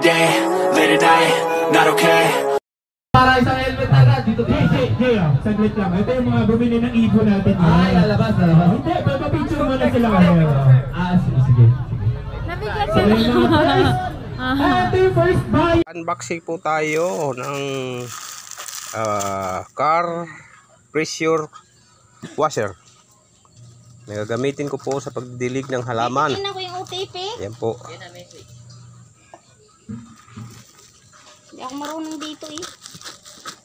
day, late at night, not okay. Para isang helmet agad dito. Hey, saglit lang. Ito yung mga bumili ng ibon natin. Ay, lalabas. Hindi, picture mo na sila ngayon. Sige. So, yung mga first. Ito yung first buy. Unboxing po tayo ng car pressure washer. Nagagamitin ko po sa pagdidilig ng halaman. Tingnan ko yung OTP. Yan po. Hindi ako marunong dito eh.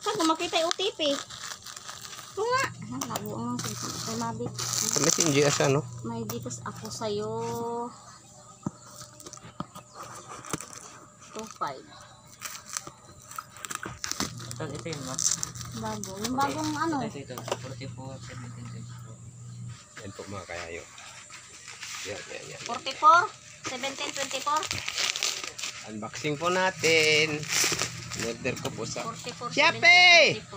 Saan ko makita yung OTP? Ito nga. Lago ang may mabit. May GS ano? May GS ako sa'yo. 2.5. Ito yun, ma. Bago. Yung bagong ano? Ito. 44, 17. Yan po mga kayayo. Yan. 44, 17, 24. Unboxing po natin. Order ko po sa 44, Shopee! 17,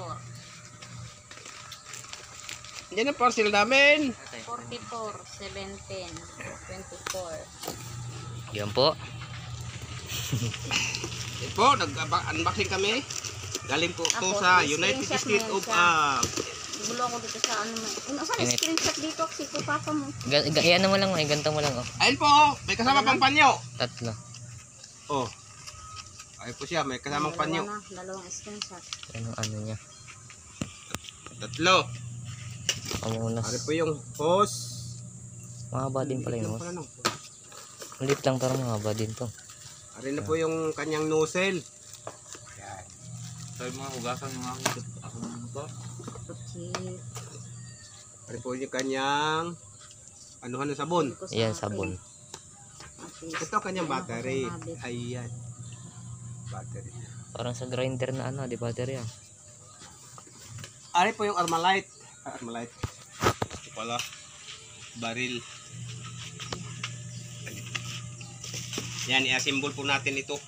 24. Yan ang parcel namin. 44, 17, 24. Yan po. Yan po, nag-unboxing kami. Galing po to Ako, sa screenshot United mo States yan of Gulo ako dito sa ano man. Saan yung screenshot dito? Kasi ito papa mo. Yan mo lang, ganito mo lang, oh. ayun po, may kasama pang panyo. Tatlo. Oh. Ayun po siya, may kasamang panyo. Dalawang screenshot. Ano niya? Tatlo. Pamunas. Ari po yung hose. Mahaba din pala yung hose. Ano? Malit lang pero mahaba din to. Ari na po yung kanyang nozzle. So yung mga hugasan yung mga ako ng motor. Ari po yung kanyang anuhan ng sabon. Yan, sabon. Ito kanyang battery. Ayan. Battery. Parang sa grinder na ano, di battery ah. Ari po yung Armalite. Armalite. Ito pala. Baril. Yan, i-assemble po natin ito.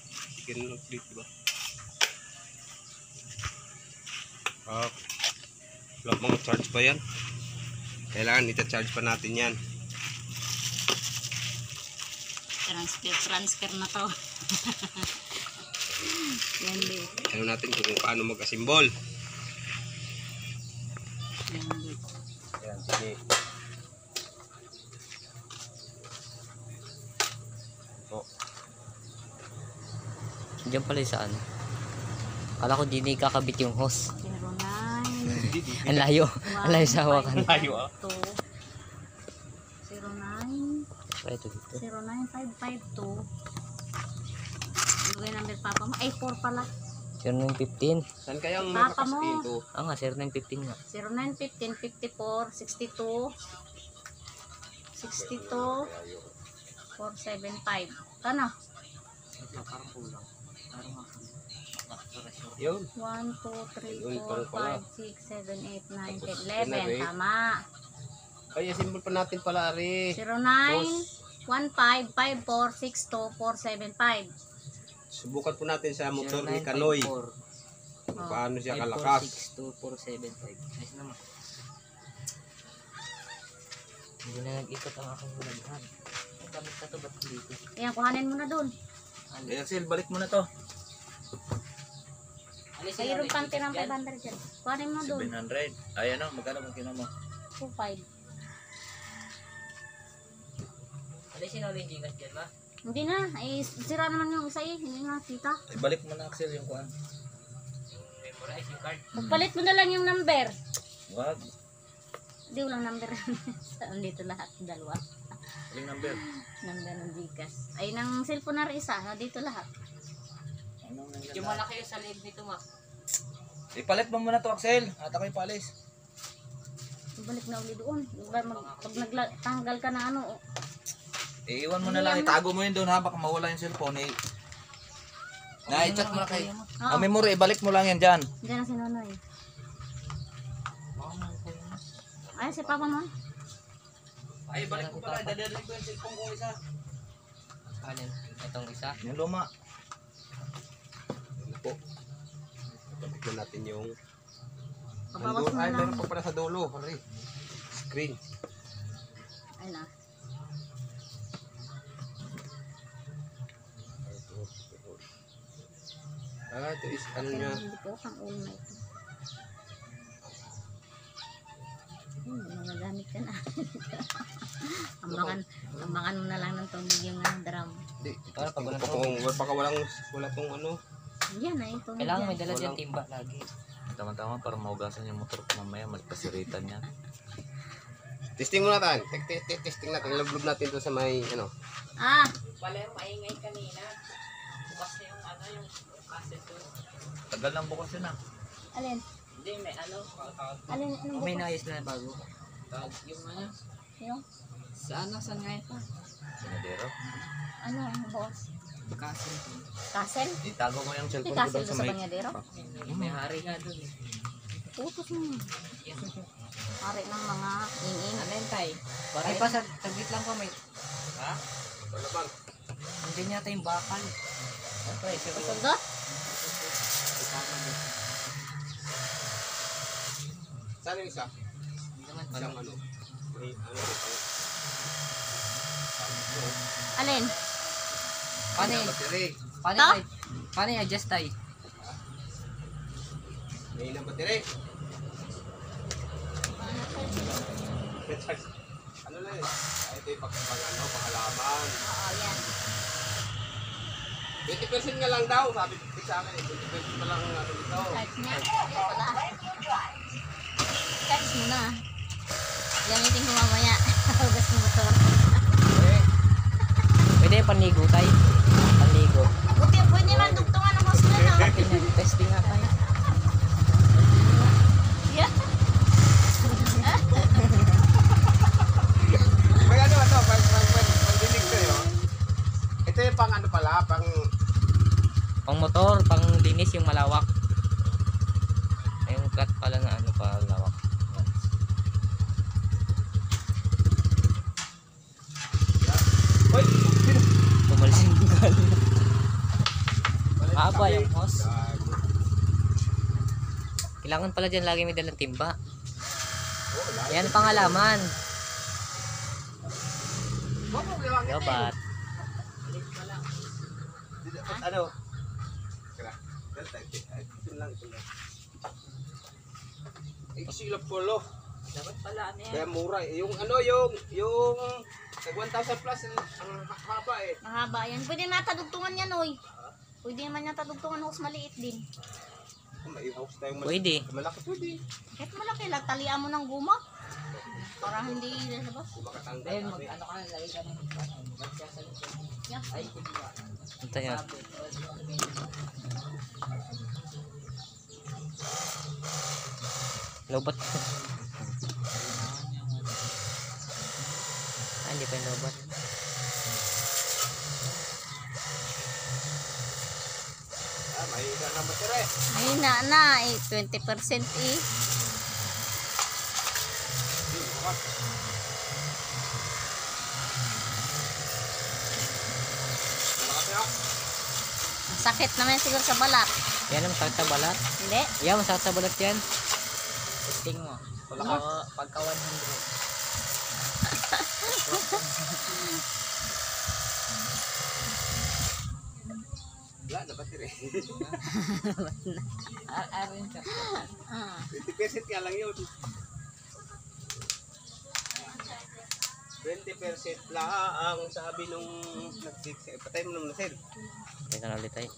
Ganun ulit, diba? Wala mga charge pa yan. Kailangan ita-charge pa natin yan. Transfer na to. Yan din. Ano natin kung paano mag-assemble. Yan din. Yan, sige. Oh. Diyan pala yung sa ano. Kala ko di kakabit yung hose. 09. Ang layo. Ang layo sa hawakan. Layo ah. 09. Ito dito. 09552. Ano yung number papa mo? Ay, 4 pala. 0915. Saan kayang Papa mo. makakaskin ito? Ah nga, 0915 nga. 0915 54 62 62 475. Ano? Parang kulang. Yun. 1, 2, 3, Yun, 4, pala. 5, 6, 7, 8, 9, Tapos, 10, yun na, 11. Ray. Tama. Ay, assemble pa natin pala, Ari. 09 15 54 62 475. Subukan po natin sa motor ni Kanoy. Kung paano siya kalakas. 462 475. Nice naman. Hindi na nag-ikot ang aking hulaghan. Ay, gamit ka to, ba't dito? Ayan, kuhanin mo na dun. Ayan, Sil, balik mo na to. Mayroon pang tirang 500 dyan. Kuhanin mo dun. 700. Ayan o, magkano mong kinamo? 25. Alisin na rin gigas dyan ba? Hindi na. Ay, sira naman yung isa eh. Hindi nga kita. Ibalik mo na, Axel, yung kuhan. Memorize yung card. Pagpalit mo na lang yung number. Wag. Hindi, walang number. Dito lahat. Dalawa. Yung number. Number ng Gcash. Ay, ng cellphone na rin isa. Dito lahat. Yung malaki yung sa live nito, ma. Ipalit mo muna to, Axel. At ako ipalis. Balik na ulit doon. Pag nagtanggal ka na ano. Iiwan mo na lang, itago mo yun doon ha, baka mawala yung cellphone eh. Na-chat mo na kay. Oo. Ang memory, ibalik mo lang yan dyan. Diyan na si Nonoy. Ay, si Papa mo. Ay, balik ko pala, dadalhin ko yung cellphone ko isa. Alin? Itong isa? Yung luma. Ano po? Tapos na natin yung Pabawas mo ay, lang. meron pa pala sa dulo. Ari. Screen. Ay na. Ito is ano niya. Hindi po kang ulo na ito. Mga gamit ka na. Ambangan mo na lang ng tubig yung drum. Hindi. Para pag walang Baka wala tong ano. Yan na yung tubig kailangan may yan. dala dyan timba lagi. Tama-tama para maugasan yung motor ko mamaya. Magpasiritan yan. Testing muna tayo. Testing natin. Ilublob natin doon sa may ano. Ah! Wala yung maingay kanina. Bukas na yung ano yung asset ko. Tagal lang bukas yun ah. Alin? Hindi, may ano. Alin? Anong May bukas? nais na bago. Yung ano. Yung? Saan nga ito? Sinadero. Ano ang bukas? Castle. Castle? Itago mo yung May cellphone ko castle doon ba sa sa may... banyadero? May hari nga doon eh. Utos mo. Hari ng mga inging. Ano yun tay? Ay pa, saglit lang po may... Ha? Wala bang? Hindi niya tayo yung bakal. Okay, so... Sagot? Saan yung isa? Isang ano? May ano? Alin? Paano yun? Battery. Paano yung adjust tayo? May ilang battery. Ano lang yun? Ito yung pangalaman. Oo, yan. 20% nga lang daw, sabi ko sa akin, 20% pa lang ang natin dito. Charge niya. Wala. Charge mo na. Gamitin ko mamaya. Hugas ng motor. Pwede panigo tayo. Panigo. Pwede man dugtungan ng hose na. Testing nga tayo. Yeah. May ano, pag-dinig kayo, ito yung pang ano pala, pang... Pang motor, pang linis yung malawak. Ay, yung cut pala na ano pa lawak. Uy! Tumalis yung bugal. Haba yung hose. Kailangan pala dyan lagi may dalang timba. Yan pangalaman. Gabat. Ano? Kaya, ito lang. Sila polo. Dapat pala ano yan. Kaya mura eh. Yung ano, yung tag 1,000 plus ang haba eh. Mahaba yan. Pwede natadugtungan yan, oy. Pwede naman natadugtungan hose maliit din. May house tayong Pwede. malaki pwede. Kahit malaki lang, talian mo ng guma. Para hindi lalabas. Makatanggal. Ayun, mag-ano ka na, lagay ka ng Yeah. ay, ito yan. Lobat. Ah, hindi pa yung lobat. May isa na battery. Ay na, 20% eh. Sakit naman siguro sa balat. Yan ang sakit sa balat. Hindi? Yan, masakit sa balat yan. Testing mo. Pagka 100. Wala na battery. Arin ka. Ah. 20% nga lang yun. 20% lang ang sabi nung nag-6. Patay mo naman na sir. Ito na ulit tayo.